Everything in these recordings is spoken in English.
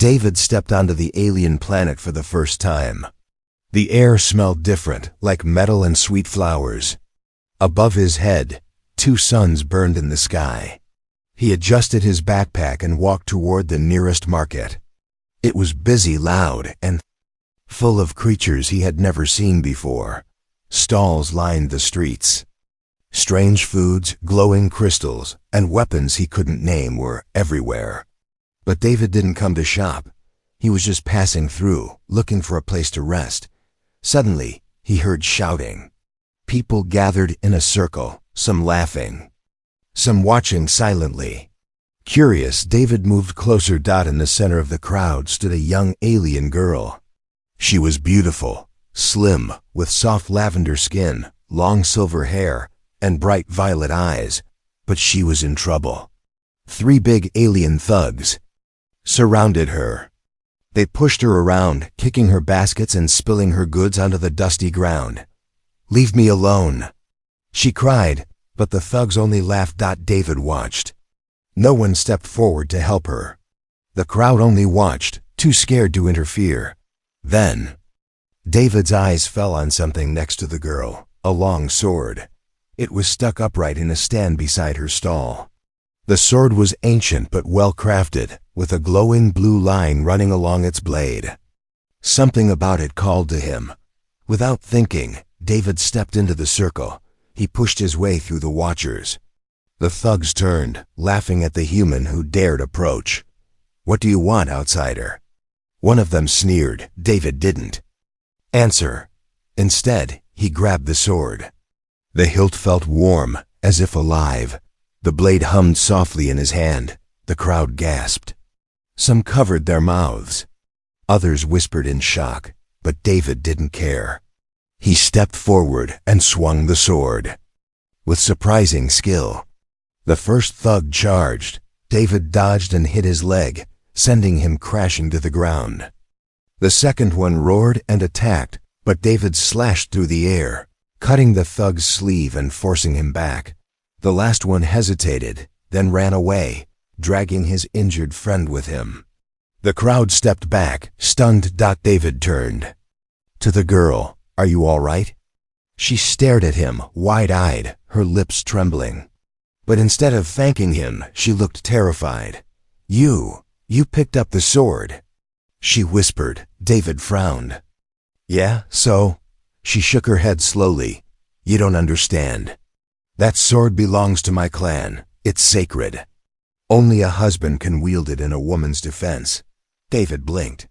David stepped onto the alien planet for the first time. The air smelled different, like metal and sweet flowers. Above his head, 2 suns burned in the sky. He adjusted his backpack and walked toward the nearest market. It was busy, loud, and full of creatures he had never seen before. Stalls lined the streets. Strange foods, glowing crystals, and weapons he couldn't name were everywhere. But David didn't come to shop. He was just passing through, looking for a place to rest. Suddenly, he heard shouting. People gathered in a circle, some laughing, some watching silently. Curious, David moved closer. In the center of the crowd stood a young alien girl. She was beautiful, slim, with soft lavender skin, long silver hair, and bright violet eyes. But she was in trouble. 3 big alien thugs surrounded her. They pushed her around, kicking her baskets and spilling her goods onto the dusty ground. "Leave me alone," she cried, but the thugs only laughed. David watched. No one stepped forward to help her. The crowd only watched, too scared to interfere. Then, David's eyes fell on something next to the girl, a long sword. It was stuck upright in a stand beside her stall. The sword was ancient but well-crafted, with a glowing blue line running along its blade. Something about it called to him. Without thinking, David stepped into the circle. He pushed his way through the watchers. The thugs turned, laughing at the human who dared approach. "What do you want, outsider?" One of them sneered. David didn't answer. Instead, he grabbed the sword. The hilt felt warm, as if alive. The blade hummed softly in his hand. The crowd gasped. Some covered their mouths. Others whispered in shock, but David didn't care. He stepped forward and swung the sword. With surprising skill, the first thug charged. David dodged and hit his leg, sending him crashing to the ground. The second one roared and attacked, but David slashed through the air, cutting the thug's sleeve and forcing him back. The last one hesitated, then ran away, dragging his injured friend with him. The crowd stepped back, stunned. David turned to the girl. "Are you all right?" She stared at him, wide-eyed, her lips trembling. But instead of thanking him, she looked terrified. You picked up the sword," she whispered. David frowned. "Yeah, so?" She shook her head slowly. "You don't understand. That sword belongs to my clan. It's sacred. Only a husband can wield it in a woman's defense." David blinked.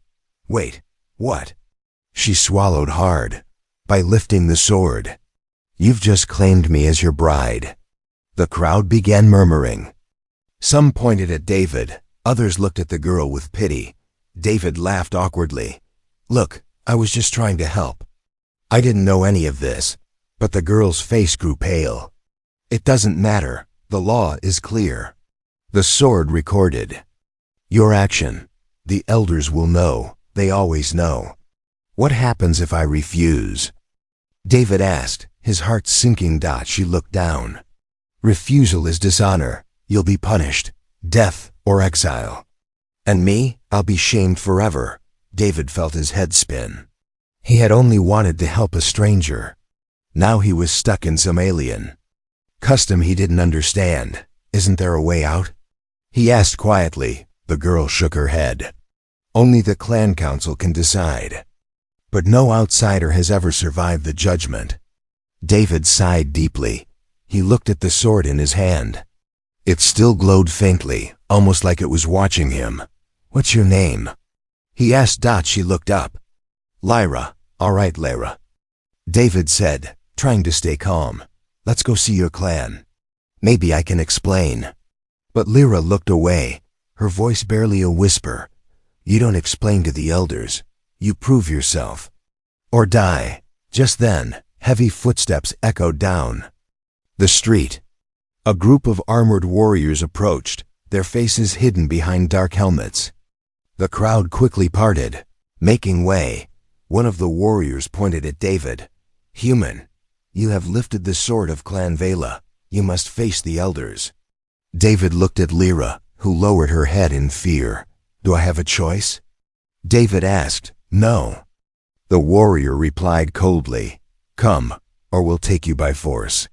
"Wait, what?" She swallowed hard. "By lifting the sword. You've just claimed me as your bride." The crowd began murmuring. Some pointed at David. Others looked at the girl with pity. David laughed awkwardly. "Look, I was just trying to help. I didn't know any of this." But the girl's face grew pale. "It doesn't matter. The law is clear. The sword recorded your action. The elders will know. They always know. What happens if I refuse?" David asked, his heart sinking. She looked down. "Refusal is dishonor. You'll be punished. Death or exile. And me, I'll be shamed forever." David felt his head spin. He had only wanted to help a stranger. Now he was stuck in some alien custom he didn't understand. "Isn't there a way out?" he asked quietly. The girl shook her head. "Only the clan council can decide. But no outsider has ever survived the judgment." David sighed deeply. He looked at the sword in his hand. It still glowed faintly, almost like it was watching him. "What's your name?" he asked. She looked up. "Lyra." "All right, Lyra," David said, trying to stay calm. "Let's go see your clan. Maybe I can explain." But Lyra looked away, her voice barely a whisper. "You don't explain to the elders. You prove yourself. Or die." Just then, heavy footsteps echoed down the street. A group of armored warriors approached, their faces hidden behind dark helmets. The crowd quickly parted, making way. One of the warriors pointed at David. "Human, you have lifted the sword of Clan Vela. You must face the elders." David looked at Lyra, who lowered her head in fear. Do I have a choice? David asked. No. The warrior replied coldly, Come, or we'll take you by force.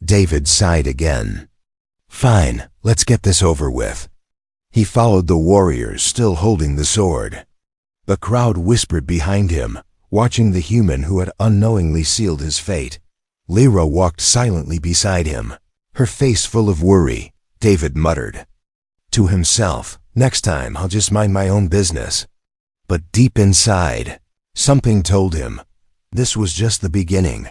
David sighed again. Fine, let's get this over with. He followed the warriors, still holding the sword. The crowd whispered behind him, watching the human who had unknowingly sealed his fate. Lyra walked silently beside him, her face full of worry. David muttered to himself, Next time I'll just mind my own business. But deep inside, something told him this was just the beginning.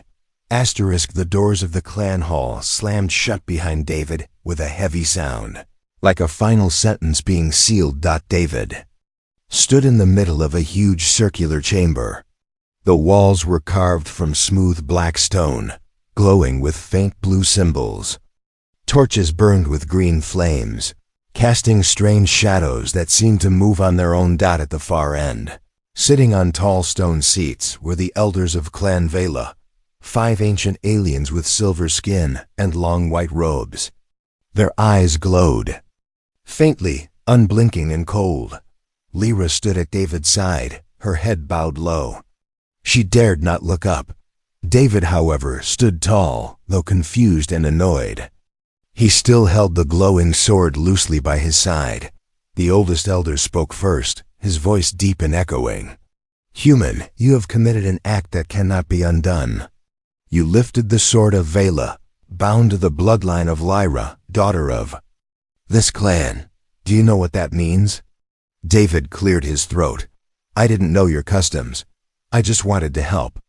The doors of the clan hall slammed shut behind David with a heavy sound, like a final sentence being sealed. David stood in the middle of a huge circular chamber. The walls were carved from smooth black stone, glowing with faint blue symbols. Torches burned with green flames, casting strange shadows that seemed to move on their own. At the far end, sitting on tall stone seats, were the elders of Clan Vela, 5 ancient aliens with silver skin and long white robes. Their eyes glowed faintly, unblinking and cold. Lyra stood at David's side, her head bowed low. She dared not look up. David, however, stood tall, though confused and annoyed. He still held the glowing sword loosely by his side. The oldest elder spoke first, his voice deep and echoing. Human, you have committed an act that cannot be undone. You lifted the sword of Vela, bound to the bloodline of Lyra, daughter of this clan. Do you know what that means? David cleared his throat. I didn't know your customs. I just wanted to help.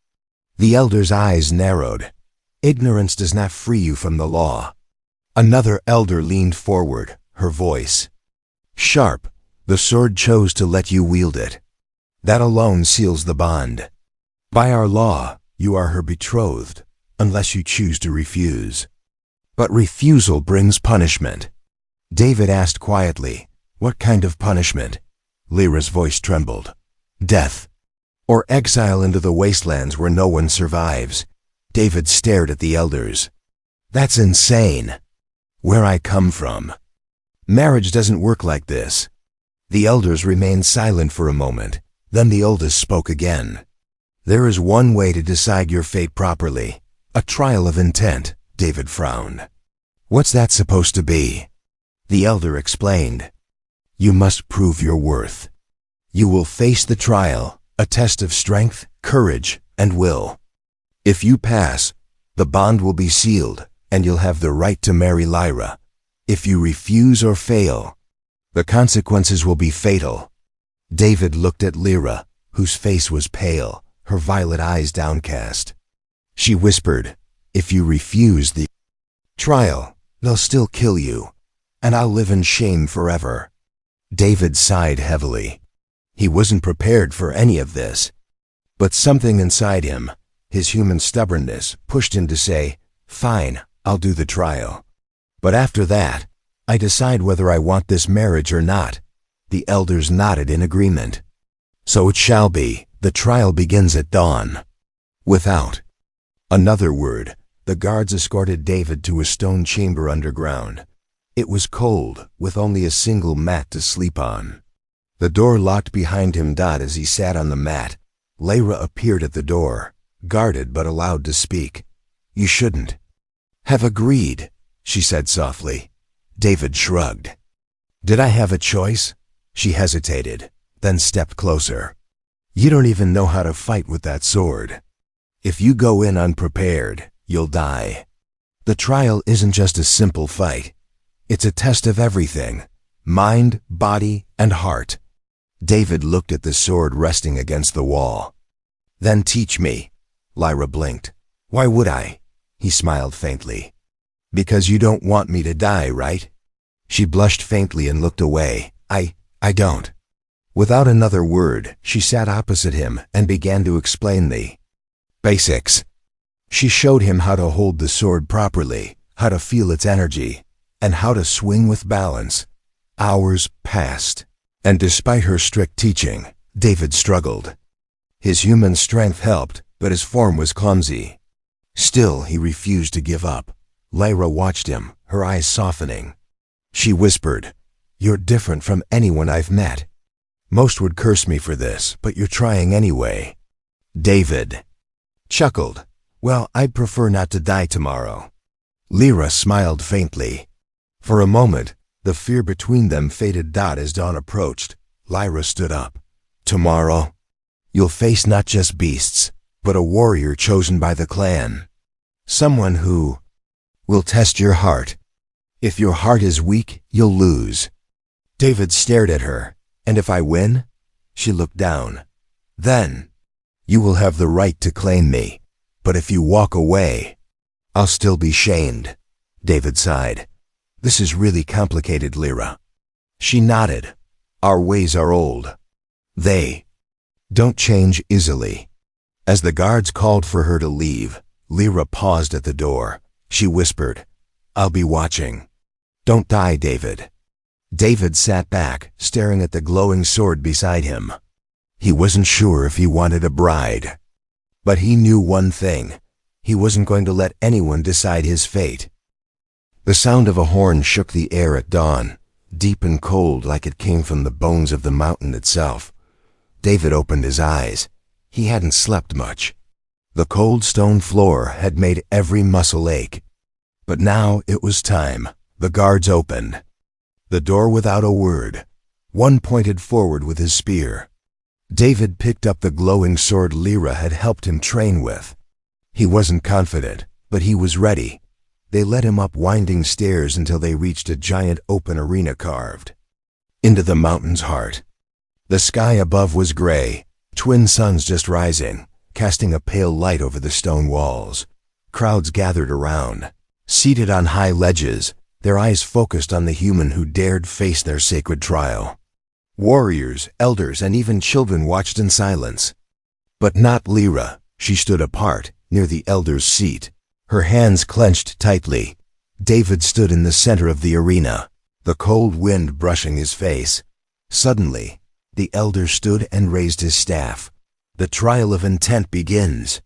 The elder's eyes narrowed. Ignorance does not free you from the law. Another elder leaned forward, her voice sharp. The sword chose to let you wield it. That alone seals the bond. By our law, you are her betrothed, unless you choose to refuse. But refusal brings punishment. David asked quietly, What kind of punishment? Lyra's voice trembled. Death, or exile into the wastelands where no one survives. David stared at the elders. That's insane. Where I come from, marriage doesn't work like this. The elders remained silent for a moment. Then the oldest spoke again. There is one way to decide your fate properly. A trial of intent. David frowned. What's that supposed to be? The elder explained. You must prove your worth. You will face the trial, a test of strength, courage, and will. If you pass, the bond will be sealed, and you'll have the right to marry Lyra. If you refuse or fail, the consequences will be fatal. David looked at Lyra, whose face was pale, her violet eyes downcast. She whispered, If you refuse the trial, they'll still kill you, and I'll live in shame forever. David sighed heavily. He wasn't prepared for any of this. But something inside him, his human stubbornness, pushed him to say, Fine, I'll do the trial. But after that, I decide whether I want this marriage or not. The elders nodded in agreement. So it shall be. The trial begins at dawn. Without another word, the guards escorted David to a stone chamber underground. It was cold, with only a single mat to sleep on. The door locked behind him. As he sat on the mat, Lyra appeared at the door, guarded but allowed to speak. You shouldn't have agreed, she said softly. David shrugged. Did I have a choice? She hesitated, then stepped closer. You don't even know how to fight with that sword. If you go in unprepared, you'll die. The trial isn't just a simple fight. It's a test of everything, mind, body, and heart. David looked at the sword resting against the wall. Then teach me. Lyra blinked. Why would I? He smiled faintly. Because you don't want me to die, right? She blushed faintly and looked away. I don't. Without another word, she sat opposite him and began to explain the basics. She showed him how to hold the sword properly, how to feel its energy, and how to swing with balance. Hours passed, and despite her strict teaching, David struggled. His human strength helped, but his form was clumsy. Still, he refused to give up. Lyra watched him, her eyes softening. She whispered, You're different from anyone I've met. Most would curse me for this, but you're trying anyway. David chuckled. Well, I'd prefer not to die tomorrow. Lyra smiled faintly. For a moment, the fear between them faded. As dawn approached, Lyra stood up. Tomorrow, you'll face not just beasts, but a warrior chosen by the clan. Someone who will test your heart. If your heart is weak, you'll lose. David stared at her. And if I win? She looked down. Then, you will have the right to claim me. But if you walk away, I'll still be shamed. David sighed. This is really complicated, Lyra. She nodded. Our ways are old. They don't change easily. As the guards called for her to leave, Lyra paused at the door. She whispered, I'll be watching. Don't die, David. David sat back, staring at the glowing sword beside him. He wasn't sure if he wanted a bride. But he knew one thing. He wasn't going to let anyone decide his fate. The sound of a horn shook the air at dawn, deep and cold like it came from the bones of the mountain itself. David opened his eyes. He hadn't slept much. The cold stone floor had made every muscle ache. But now it was time. The guards opened the door without a word. One pointed forward with his spear. David picked up the glowing sword Lyra had helped him train with. He wasn't confident, but he was ready. They led him up winding stairs until they reached a giant open arena carved into the mountain's heart. The sky above was gray, twin suns just rising, casting a pale light over the stone walls. Crowds gathered around, seated on high ledges, their eyes focused on the human who dared face their sacred trial. Warriors, elders, and even children watched in silence. But not Lyra. She stood apart, near the elder's seat, her hands clenched tightly. David stood in the center of the arena, the cold wind brushing his face. Suddenly, the elder stood and raised his staff. The trial of intent begins.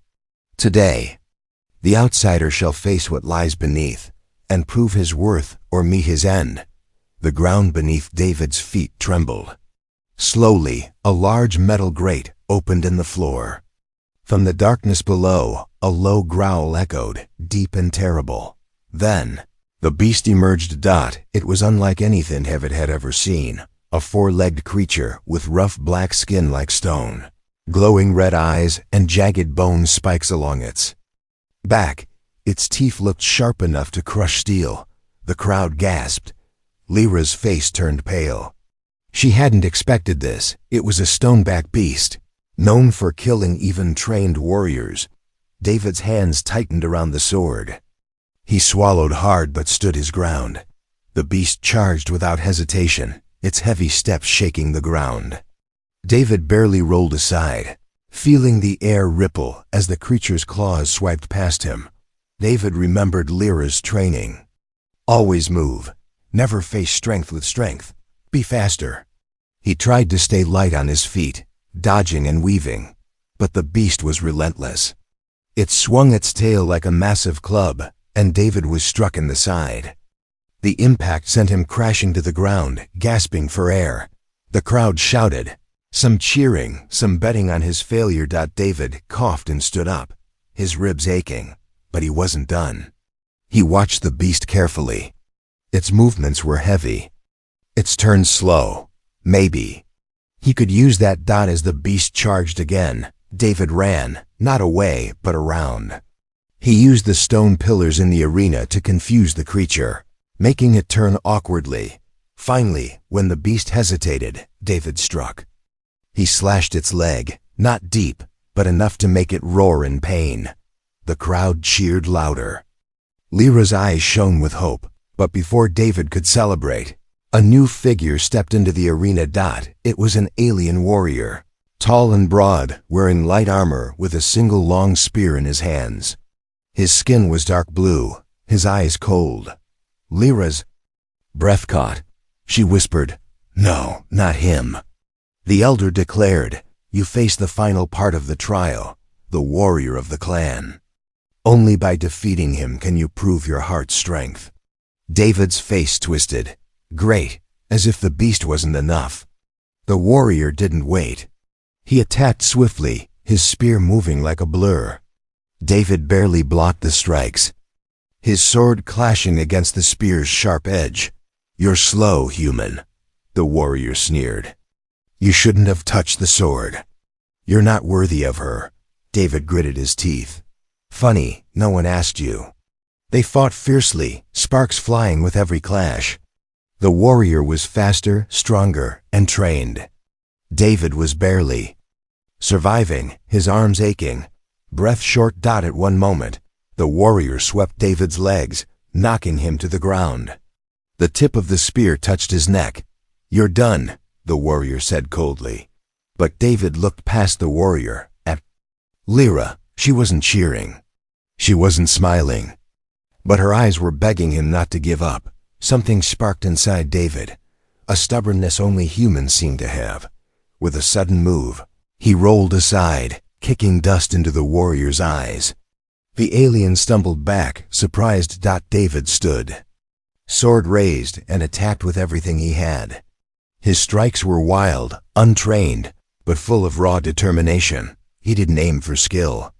Today, the outsider shall face what lies beneath, and prove his worth or meet his end. The ground beneath David's feet trembled. Slowly, a large metal grate opened in the floor. From the darkness below, a low growl echoed, deep and terrible. Then, the beast emerged. It was unlike anything David had ever seen. A four-legged creature with rough black skin like stone, glowing red eyes, and jagged bone spikes along its back. Its teeth looked sharp enough to crush steel. The crowd gasped. Lyra's face turned pale. She hadn't expected this. It was a stoneback beast, known for killing even trained warriors. David's hands tightened around the sword. He swallowed hard but stood his ground. The beast charged without hesitation, its heavy steps shaking the ground. David barely rolled aside, feeling the air ripple as the creature's claws swiped past him. David remembered Lyra's training. Always move. Never face strength with strength. Be faster. He tried to stay light on his feet, dodging and weaving. But the beast was relentless. It swung its tail like a massive club, and David was struck in the side. The impact sent him crashing to the ground, gasping for air. The crowd shouted, some cheering, some betting on his failure. David coughed and stood up, his ribs aching. But he wasn't done. He watched the beast carefully. Its movements were heavy. Its turns slow. Maybe he could use that. As the beast charged again, David ran, not away, but around. He used the stone pillars in the arena to confuse the creature, making it turn awkwardly. Finally, when the beast hesitated, David struck. He slashed its leg, not deep, but enough to make it roar in pain. The crowd cheered louder. Lyra's eyes shone with hope, but before David could celebrate, a new figure stepped into the arena. It was an alien warrior, tall and broad, wearing light armor with a single long spear in his hands. His skin was dark blue, his eyes cold. Lyra's breath caught. She whispered, "No, not him." The elder declared, "You face the final part of the trial, the warrior of the clan. Only by defeating him can you prove your heart's strength." David's face twisted. Great, as if the beast wasn't enough. The warrior didn't wait. He attacked swiftly, his spear moving like a blur. David barely blocked the strikes, his sword clashing against the spear's sharp edge. "You're slow, human," the warrior sneered. "You shouldn't have touched the sword. You're not worthy of her." David gritted his teeth. "Funny, no one asked you." They fought fiercely, sparks flying with every clash. The warrior was faster, stronger, and trained. David was barely surviving, his arms aching, breath short. At one moment, the warrior swept David's legs, knocking him to the ground. The tip of the spear touched his neck. "You're done," the warrior said coldly. But David looked past the warrior, at Lyra. She wasn't cheering. She wasn't smiling. But her eyes were begging him not to give up. Something sparked inside David, a stubbornness only humans seem to have. With a sudden move, he rolled aside, kicking dust into the warrior's eyes. The alien stumbled back, surprised. David stood, sword raised, and attacked with everything he had. His strikes were wild, untrained, but full of raw determination. He didn't aim for skill.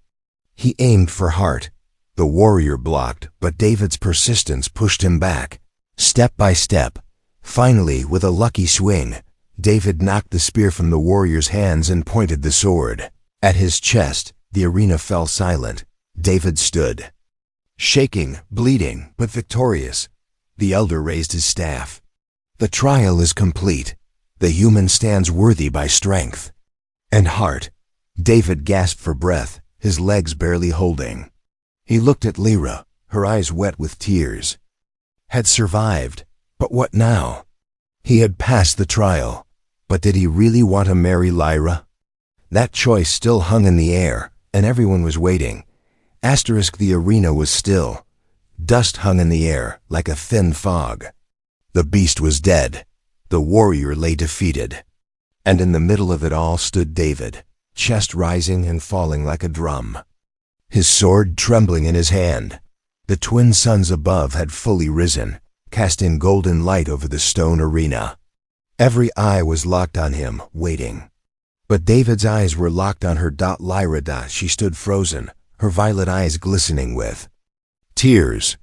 He aimed for heart. The warrior blocked, but David's persistence pushed him back, step by step. Finally, with a lucky swing, David knocked the spear from the warrior's hands and pointed the sword at his chest. The arena fell silent. David stood, shaking, bleeding, but victorious. The elder raised his staff. "The trial is complete. The human stands worthy by strength and heart." David gasped for breath, his legs barely holding. He looked at Lyra, her eyes wet with tears. Had survived, but what now? He had passed the trial, but did he really want to marry Lyra? That choice still hung in the air, and everyone was waiting. The arena was still. Dust hung in the air like a thin fog. The beast was dead. The warrior lay defeated. And in the middle of it all stood David, chest rising and falling like a drum, his sword trembling in his hand. The twin suns above had fully risen, casting golden light over the stone arena. Every eye was locked on him, waiting. But David's eyes were locked on her. Lyra. She stood frozen, her violet eyes glistening with tears.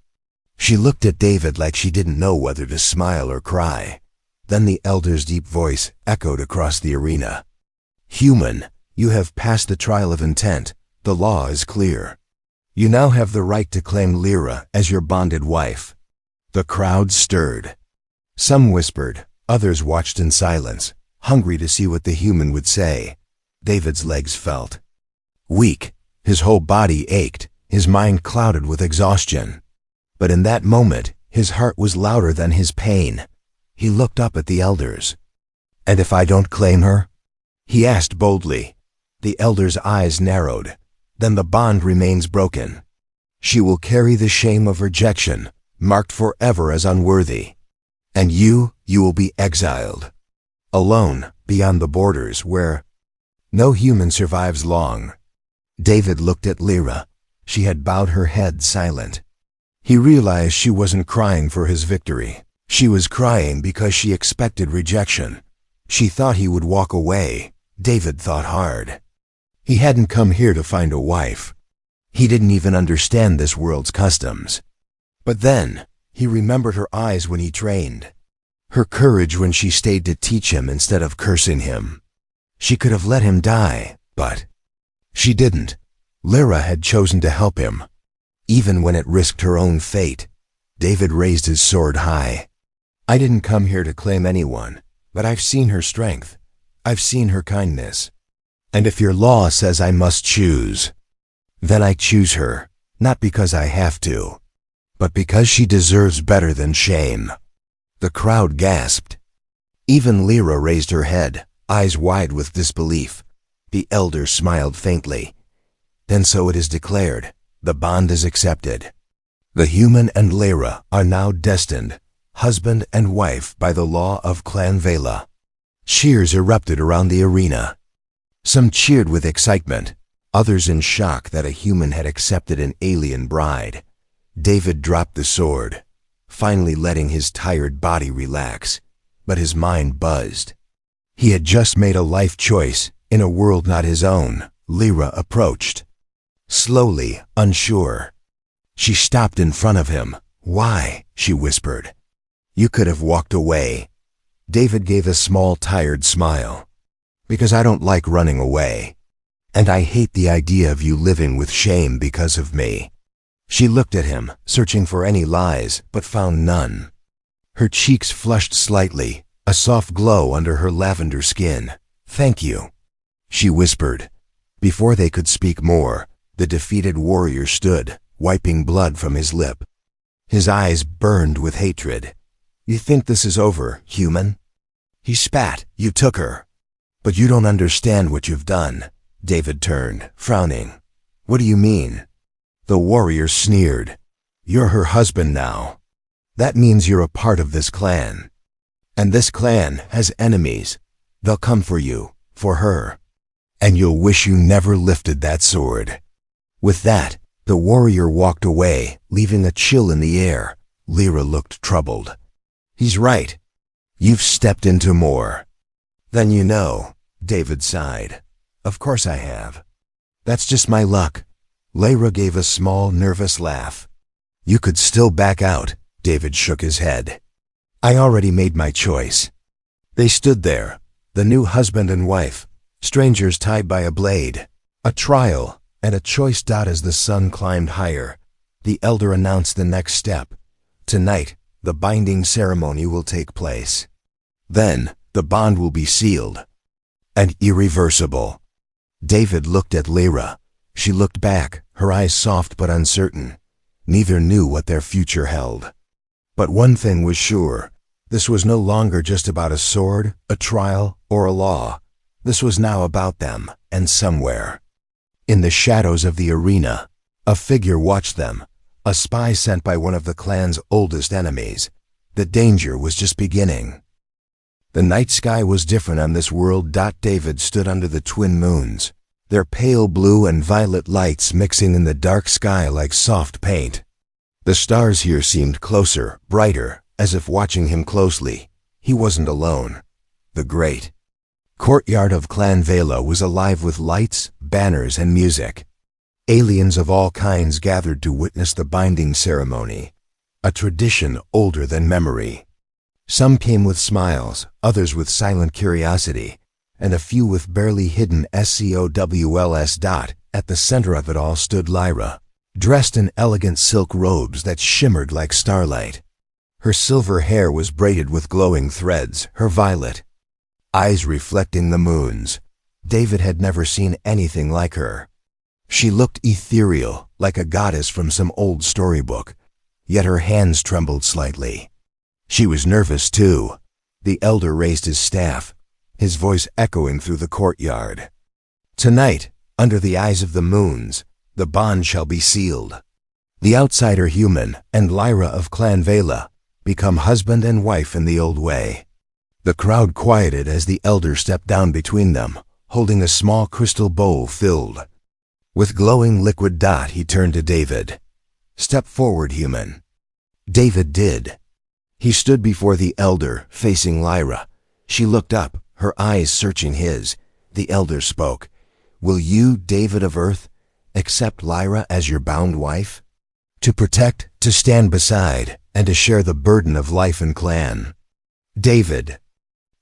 She looked at David like she didn't know whether to smile or cry. Then the elder's deep voice echoed across the arena. "Human, you have passed the trial of intent. The law is clear. You now have the right to claim Lyra as your bonded wife." The crowd stirred. Some whispered, others watched in silence, hungry to see what the human would say. David's legs felt weak. His whole body ached, his mind clouded with exhaustion. But in that moment, his heart was louder than his pain. He looked up at the elders. "And if I don't claim her?" he asked boldly. The elders' eyes narrowed. "Then the bond remains broken. She will carry the shame of rejection, marked forever as unworthy. And you will be exiled. Alone, beyond the borders where no human survives long." David looked at Lyra. She had bowed her head silent. He realized she wasn't crying for his victory. She was crying because she expected rejection. She thought he would walk away. David thought hard. He hadn't come here to find a wife. He didn't even understand this world's customs. But then, he remembered her eyes when he trained. Her courage when she stayed to teach him instead of cursing him. She could have let him die, but she didn't. Lyra had chosen to help him, even when it risked her own fate. David raised his sword high. "I didn't come here to claim anyone, but I've seen her strength. I've seen her kindness. And if your law says I must choose, then I choose her, not because I have to, but because she deserves better than shame." The crowd gasped. Even Lyra raised her head, eyes wide with disbelief. The elder smiled faintly. "Then so it is declared. The bond is accepted. The human and Lyra are now destined, husband and wife by the law of Clan Vela." Cheers erupted around the arena. Some cheered with excitement, others in shock that a human had accepted an alien bride. David dropped the sword, finally letting his tired body relax, but his mind buzzed. He had just made a life choice in a world not his own. Lyra approached. Slowly, unsure. She stopped in front of him. "Why?" she whispered. "You could have walked away." David gave a small, tired smile. "Because I don't like running away. And I hate the idea of you living with shame because of me." She looked at him, searching for any lies, but found none. Her cheeks flushed slightly, a soft glow under her lavender skin. "Thank you," she whispered. Before they could speak more, the defeated warrior stood, wiping blood from his lip. His eyes burned with hatred. "You think this is over, human?" He spat. "You took her. But you don't understand what you've done." David turned, frowning. "What do you mean?" The warrior sneered. "You're her husband now. That means you're a part of this clan. And this clan has enemies. They'll come for you, for her. And you'll wish you never lifted that sword." With that, the warrior walked away, leaving a chill in the air. Lyra looked troubled. "He's right. You've stepped into more than you know," David sighed. "Of course I have. That's just my luck." Lyra gave a small, nervous laugh. "You could still back out." David shook his head. "I already made my choice." They stood there, the new husband and wife, strangers tied by a blade. A trial and a choice. As the sun climbed higher, the elder announced the next step. "Tonight, the binding ceremony will take place. Then, the bond will be sealed and irreversible." David looked at Lyra. She looked back, her eyes soft but uncertain. Neither knew what their future held. But one thing was sure. This was no longer just about a sword, a trial, or a law. This was now about them, and somewhere in the shadows of the arena, a figure watched them, a spy sent by one of the clan's oldest enemies. The danger was just beginning. The night sky was different on this world. David stood under the twin moons, their pale blue and violet lights mixing in the dark sky like soft paint. The stars here seemed closer, brighter, as if watching him closely. He wasn't alone. The great courtyard of Clan Vela was alive with lights, banners, and music. Aliens of all kinds gathered to witness the binding ceremony, a tradition older than memory. Some came with smiles, others with silent curiosity, and a few with barely hidden SCOWLS. At the center of it all stood Lyra, dressed in elegant silk robes that shimmered like starlight. Her silver hair was braided with glowing threads, her violet eyes reflecting the moons. David had never seen anything like her. She looked ethereal, like a goddess from some old storybook, yet her hands trembled slightly. She was nervous too. The elder raised his staff, his voice echoing through the courtyard. "Tonight, under the eyes of the moons, the bond shall be sealed. The outsider human and Lyra of Clan Vela become husband and wife in the old way." The crowd quieted as the elder stepped down between them, holding a small crystal bowl filled with glowing liquid. He turned to David. "Step forward, human." David did. He stood before the elder, facing Lyra. She looked up, her eyes searching his. The elder spoke. "Will you, David of Earth, accept Lyra as your bound wife? To protect, to stand beside, and to share the burden of life and clan?" David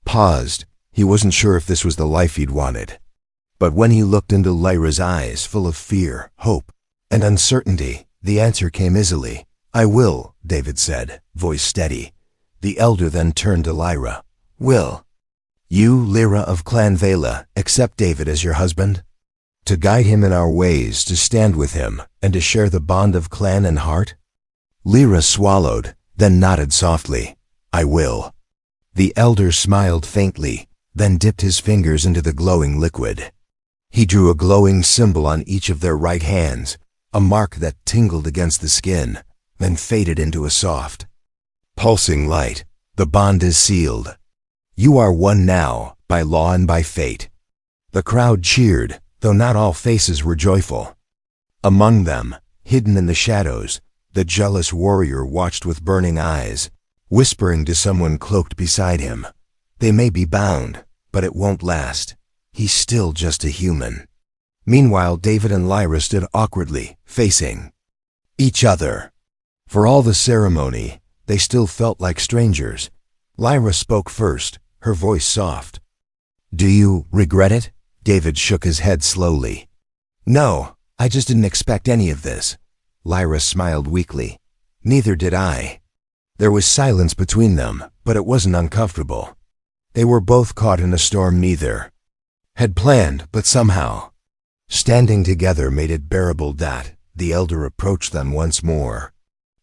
paused. He wasn't sure if this was the life he'd wanted. But when he looked into Lyra's eyes, full of fear, hope, and uncertainty, the answer came easily. "I will," David said, voice steady. The elder then turned to Lyra. "Will you, Lyra of Clan Vela, accept David as your husband? To guide him in our ways, to stand with him, and to share the bond of clan and heart?" Lyra swallowed, then nodded softly. "I will." The elder smiled faintly, then dipped his fingers into the glowing liquid. He drew a glowing symbol on each of their right hands, a mark that tingled against the skin, then faded into a soft, pulsing light. "The bond is sealed. You are one now, by law and by fate." The crowd cheered, though not all faces were joyful. Among them, hidden in the shadows, the jealous warrior watched with burning eyes, whispering to someone cloaked beside him. "They may be bound, but it won't last. He's still just a human. Meanwhile, David and Lyra stood awkwardly, facing each other. For all the ceremony, they still felt like strangers. Lyra spoke first, her voice soft. "Do you regret it?" David shook his head slowly. "No, I just didn't expect any of this." Lyra smiled weakly. "Neither did I." There was silence between them, but it wasn't uncomfortable. They were both caught in a storm neither had planned, but somehow standing together made it bearable. The elder approached them once more.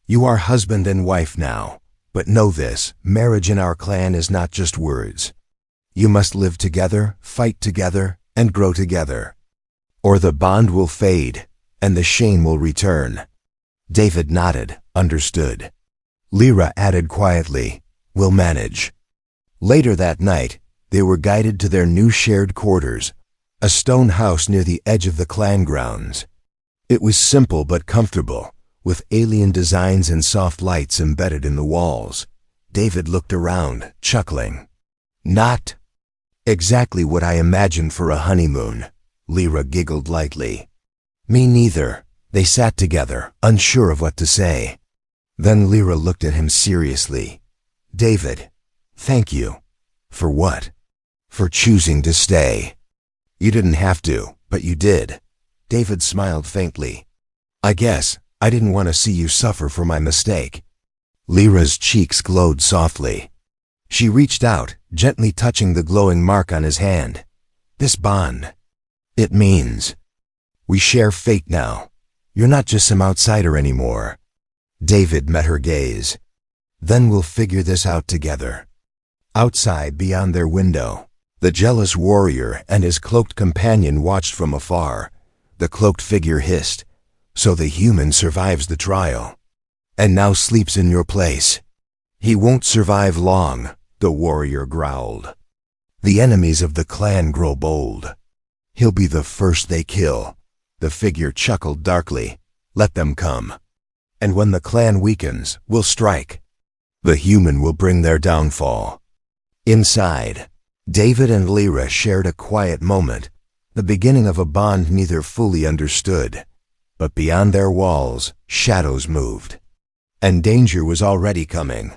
"You are husband and wife now, but know this, marriage in our clan is not just words. You must live together, fight together, and grow together. Or the bond will fade, and the shame will return." David nodded, understood. Lyra added quietly, "We'll manage." Later that night, they were guided to their new shared quarters, a stone house near the edge of the clan grounds. It was simple but comfortable, with alien designs and soft lights embedded in the walls. David looked around, chuckling. "Not exactly what I imagined for a honeymoon." Lyra giggled lightly. "Me neither." They sat together, unsure of what to say. Then Lyra looked at him seriously. "David, thank you." "For what?" "For choosing to stay." "You didn't have to, but you did." David smiled faintly. "I guess I didn't want to see you suffer for my mistake." Lyra's cheeks glowed softly. She reached out, gently touching the glowing mark on his hand. "This bond, it means we share fate now. You're not just some outsider anymore." David met her gaze. "Then we'll figure this out together." Outside, beyond their window, the jealous warrior and his cloaked companion watched from afar. The cloaked figure hissed, "So the human survives the trial, and now sleeps in your place." "He won't survive long," the warrior growled. "The enemies of the clan grow bold. He'll be the first they kill." The figure chuckled darkly. "Let them come. And when the clan weakens, we'll strike. The human will bring their downfall." Inside, David and Lyra shared a quiet moment, the beginning of a bond neither fully understood. But beyond their walls, shadows moved. And danger was already coming.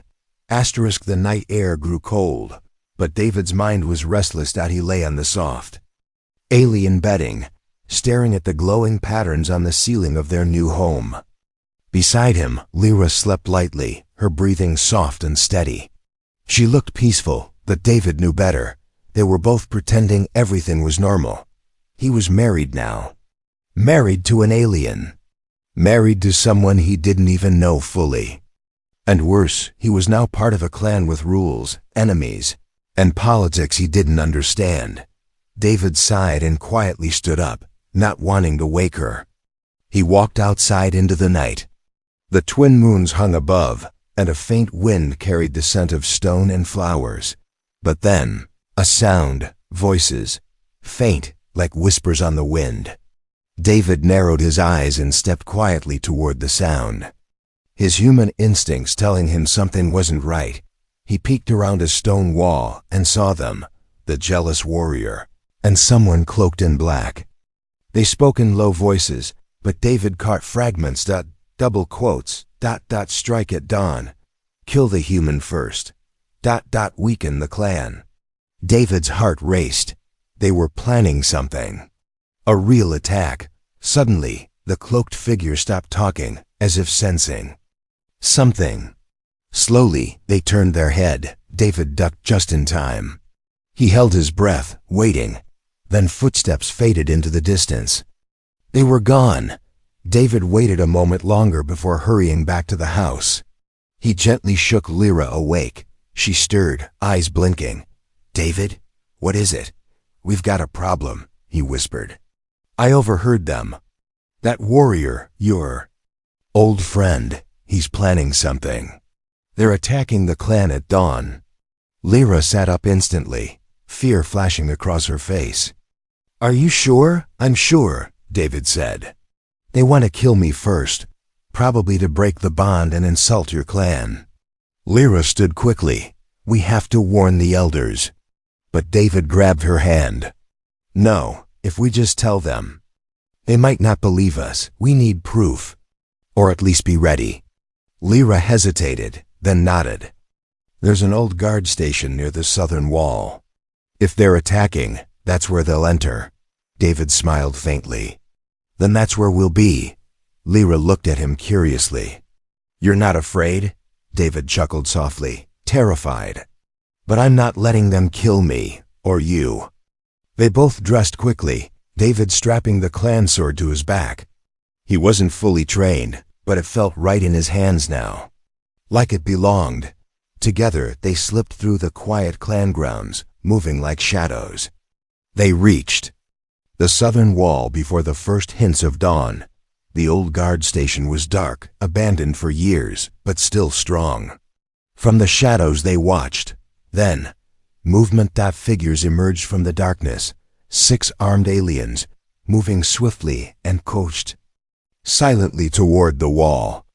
The night air grew cold, but David's mind was restless. He lay on the soft alien bedding, staring at the glowing patterns on the ceiling of their new home. Beside him, Lyra slept lightly, her breathing soft and steady. She looked peaceful, but David knew better. They were both pretending everything was normal. He was married now. Married to an alien. Married to someone he didn't even know fully. And worse, he was now part of a clan with rules, enemies, and politics he didn't understand. David sighed and quietly stood up, not wanting to wake her. He walked outside into the night. The twin moons hung above, and a faint wind carried the scent of stone and flowers. But then, a sound, voices, faint, like whispers on the wind. David narrowed his eyes and stepped quietly toward the sound. His human instincts telling him something wasn't right. He peeked around a stone wall and saw them, the jealous warrior, and someone cloaked in black. They spoke in low voices, but David caught fragments. Double quotes, strike at dawn. Kill the human first. Weaken the clan. David's heart raced. They were planning something. A real attack. Suddenly, the cloaked figure stopped talking, as if sensing something. Slowly, they turned their head. David ducked just in time. He held his breath, waiting. Then footsteps faded into the distance. They were gone. David waited a moment longer before hurrying back to the house. He gently shook Lyra awake. She stirred, eyes blinking. "David, what is it?" "We've got a problem," he whispered. "I overheard them. That warrior, your old friend, he's planning something. They're attacking the clan at dawn." Lyra sat up instantly, fear flashing across her face. "Are you sure?" "I'm sure," David said. "They want to kill me first, probably to break the bond and insult your clan." Lyra stood quickly. "We have to warn the elders." But David grabbed her hand. "No, if we just tell them, they might not believe us. We need proof. Or at least be ready." Lyra hesitated, then nodded. "There's an old guard station near the southern wall. If they're attacking, that's where they'll enter." David smiled faintly. "Then that's where we'll be." Lyra looked at him curiously. "You're not afraid?" David chuckled softly. "Terrified. But I'm not letting them kill me, or you." They both dressed quickly, David strapping the clan sword to his back. He wasn't fully trained, but it felt right in his hands now. Like it belonged. Together, they slipped through the quiet clan grounds, moving like shadows. They reached the southern wall before the first hints of dawn. The old guard station was dark, abandoned for years, but still strong. From the shadows they watched. Then, movement-figures emerged from the darkness, 6 armed aliens, moving swiftly and coached silently toward the wall.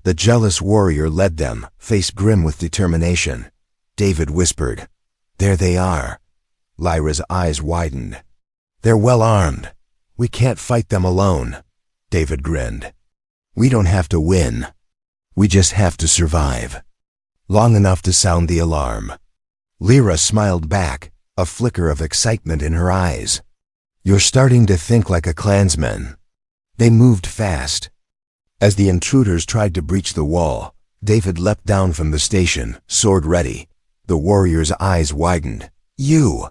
The jealous warrior led them, face grim with determination. David whispered, "There they are." Lyra's eyes widened. "They're well armed. We can't fight them alone." David grinned. "We don't have to win. We just have to survive. Long enough to sound the alarm." Lyra smiled back, a flicker of excitement in her eyes. "You're starting to think like a clansman." They moved fast. As the intruders tried to breach the wall, David leapt down from the station, sword ready. The warrior's eyes widened. "You!"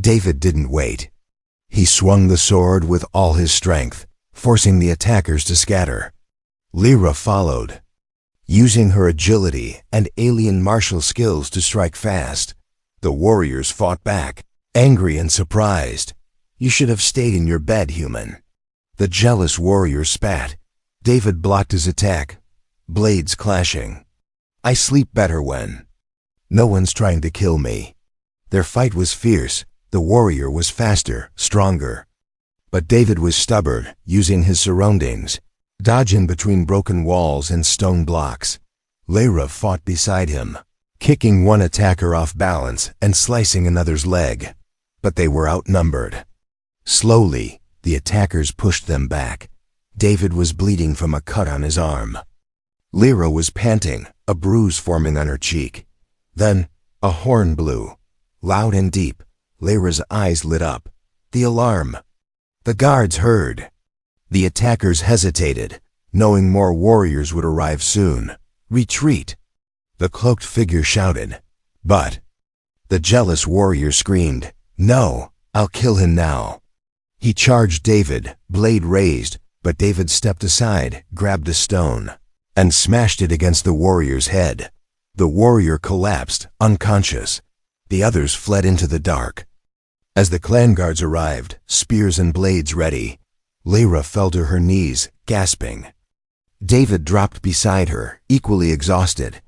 David didn't wait. He swung the sword with all his strength, forcing the attackers to scatter. Lyra followed, using her agility and alien martial skills to strike fast. The warriors fought back, angry and surprised. "You should have stayed in your bed, human." The jealous warrior spat. David blocked his attack, blades clashing. "I sleep better when no one's trying to kill me." Their fight was fierce. The warrior was faster, stronger. But David was stubborn, using his surroundings, dodging between broken walls and stone blocks. Lyra fought beside him, kicking one attacker off balance and slicing another's leg. But they were outnumbered. Slowly, the attackers pushed them back. David was bleeding from a cut on his arm. Lyra was panting, a bruise forming on her cheek. Then, a horn blew, loud and deep. Lyra's eyes lit up. The alarm. The guards heard. The attackers hesitated, knowing more warriors would arrive soon. "Retreat!" The cloaked figure shouted. But the jealous warrior screamed, "No, I'll kill him now." He charged David, blade raised, but David stepped aside, grabbed a stone, and smashed it against the warrior's head. The warrior collapsed, unconscious. The others fled into the dark. As the clan guards arrived, spears and blades ready, Lyra fell to her knees, gasping. David dropped beside her, equally exhausted.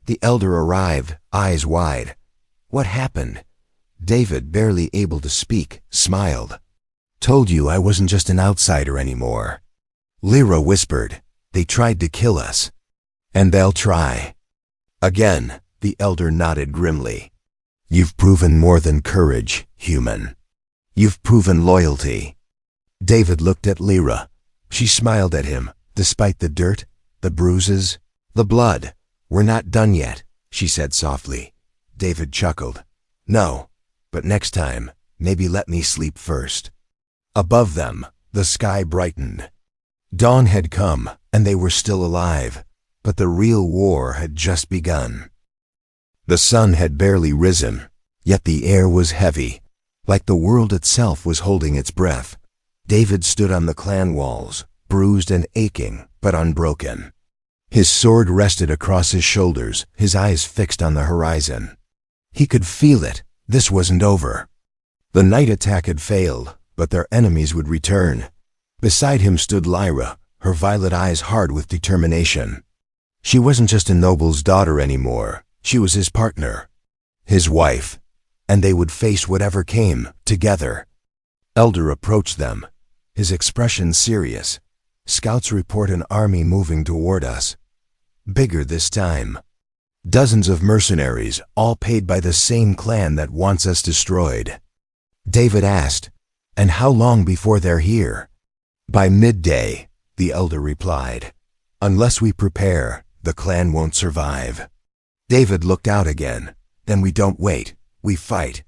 The elder arrived, eyes wide. "What happened?" David, barely able to speak, smiled. "Told you I wasn't just an outsider anymore." Lyra whispered, "They tried to kill us. And they'll try." Again, the elder nodded grimly. "You've proven more than courage, human. You've proven loyalty." David looked at Lyra. She smiled at him, despite the dirt, the bruises, the blood. "We're not done yet," she said softly. David chuckled. "No, but next time, maybe let me sleep first." Above them, the sky brightened. Dawn had come, and they were still alive, but the real war had just begun. The sun had barely risen, yet the air was heavy, like the world itself was holding its breath. David stood on the clan walls, bruised and aching, but unbroken. His sword rested across his shoulders, his eyes fixed on the horizon. He could feel it. This wasn't over. The night attack had failed, but their enemies would return. Beside him stood Lyra, her violet eyes hard with determination. She wasn't just a noble's daughter anymore. She was his partner, his wife, and they would face whatever came, together. Elder approached them, his expression serious. "Scouts report an army moving toward us. Bigger this time." Dozens of mercenaries, all paid by the same clan that wants us destroyed. David asked, "And how long before they're here?" "By midday," the elder replied. "Unless we prepare, the clan won't survive." David looked out again. "Then we don't wait, we fight."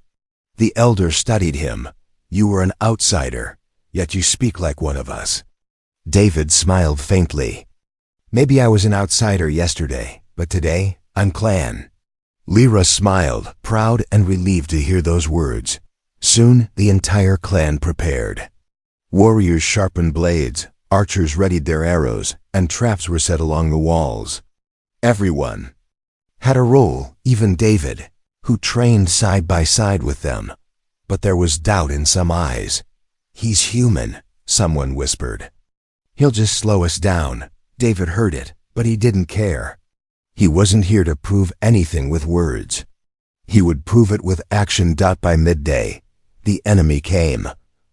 The elder studied him. "You were an outsider, yet you speak like one of us." David smiled faintly. "Maybe I was an outsider yesterday, but today I'm clan." Lyra smiled, proud and relieved to hear those words. Soon the entire clan prepared. Warriors sharpened blades, archers readied their arrows, and traps were set along the walls. Everyone had a role, even David, who trained side by side with them. But there was doubt in some eyes. "He's human," someone whispered. "He'll just slow us down." David heard it, but he didn't care. He wasn't here to prove anything with words. He would prove it with action. By midday, the enemy came.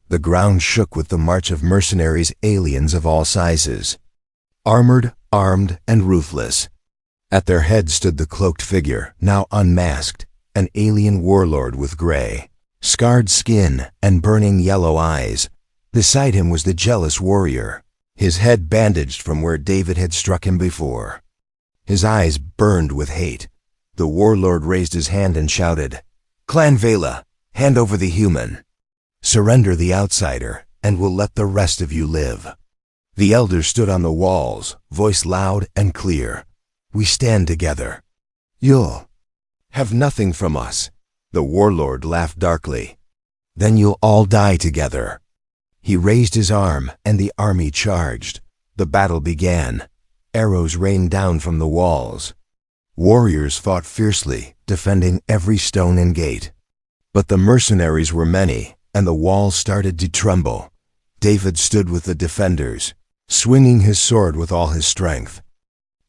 The ground shook with the march of mercenaries, aliens of all sizes. Armored, armed, and ruthless. At their head stood the cloaked figure, now unmasked, an alien warlord with gray, scarred skin and burning yellow eyes. Beside him was the jealous warrior, his head bandaged from where David had struck him before. His eyes burned with hate. The warlord raised his hand and shouted, "Clan Vela, hand over the human. Surrender the outsider, and we'll let the rest of you live." The elder stood on the walls, voice loud and clear. "We stand together. You'll have nothing from us." The warlord laughed darkly. "Then you'll all die together." He raised his arm, and the army charged. The battle began. Arrows rained down from the walls. Warriors fought fiercely, defending every stone and gate. But the mercenaries were many, and the walls started to tremble. David stood with the defenders, swinging his sword with all his strength.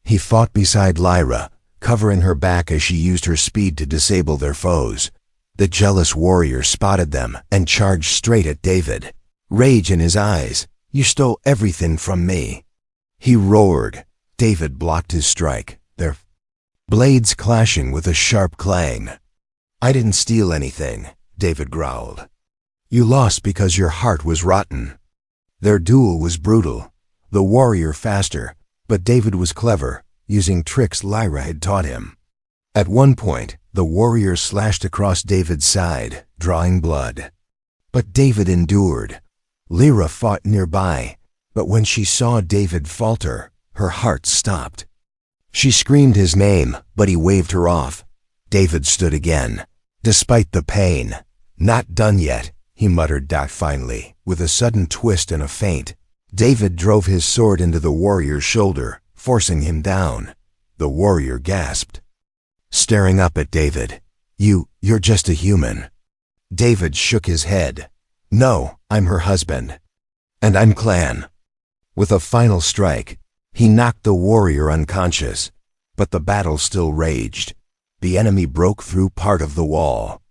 He fought beside Lyra, covering her back as she used her speed to disable their foes. The jealous warrior spotted them and charged straight at David, rage in his eyes. "You stole everything from me." He roared. David blocked his strike, their blades clashing with a sharp clang. "I didn't steal anything," David growled. "You lost because your heart was rotten." Their duel was brutal, the warrior faster, but David was clever, using tricks Lyra had taught him. At one point, the warrior slashed across David's side, drawing blood. But David endured. Lyra fought nearby, but when she saw David falter, her heart stopped. She screamed his name, but he waved her off. David stood again, despite the pain. "Not done yet," he muttered finally, with a sudden twist and a feint. David drove his sword into the warrior's shoulder, forcing him down. The warrior gasped, staring up at David. You're just a human." David shook his head. "No, I'm her husband. And I'm clan." With a final strike, he knocked the warrior unconscious, but the battle still raged. The enemy broke through part of the wall.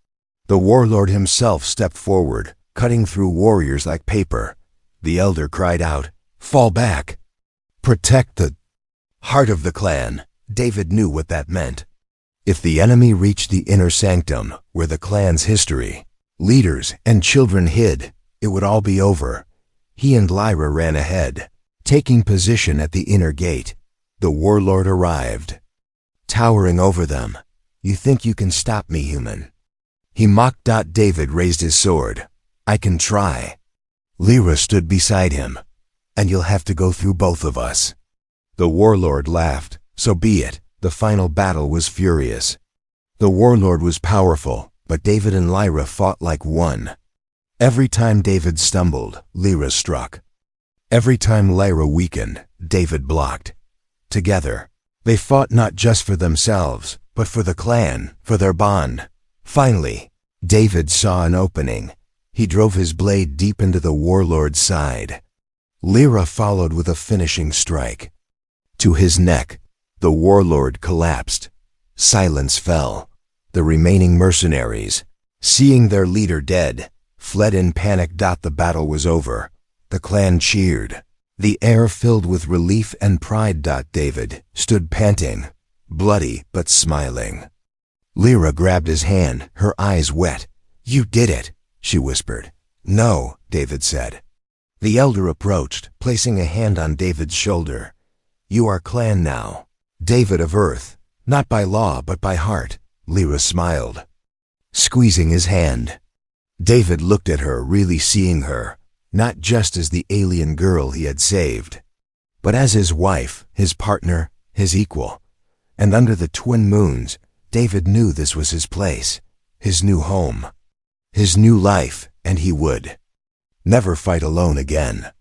The warlord himself stepped forward, cutting through warriors like paper. The elder cried out, "Fall back! Protect the heart of the clan." David knew what that meant. If the enemy reached the inner sanctum, where the clan's history, leaders, and children hid, it would all be over. He and Lyra ran ahead, taking position at the inner gate. The warlord arrived, towering over them. "You think you can stop me, human?" He mocked. David raised his sword. "I can try." Lyra stood beside him. "And you'll have to go through both of us." The warlord laughed. "So be it." The final battle was furious. The warlord was powerful, but David and Lyra fought like one. Every time David stumbled, Lyra struck. Every time Lyra weakened, David blocked. Together, they fought not just for themselves, but for the clan, for their bond. Finally, David saw an opening. He drove his blade deep into the warlord's side. Lyra followed with a finishing strike. To his neck, the warlord collapsed. Silence fell. The remaining mercenaries, seeing their leader dead, fled in panic. The battle was over. The clan cheered. The air filled with relief and pride. David stood panting. bloody but smiling. Lyra grabbed his hand, her eyes wet. "You did it," she whispered. "No," David said. The elder approached, placing a hand on David's shoulder. "You are clan now. David of Earth, not by law but by heart." Lyra smiled, squeezing his hand. David looked at her, really seeing her, not just as the alien girl he had saved, but as his wife, his partner, his equal. And under the twin moons, David knew this was his place, his new home, his new life, and he would never fight alone again.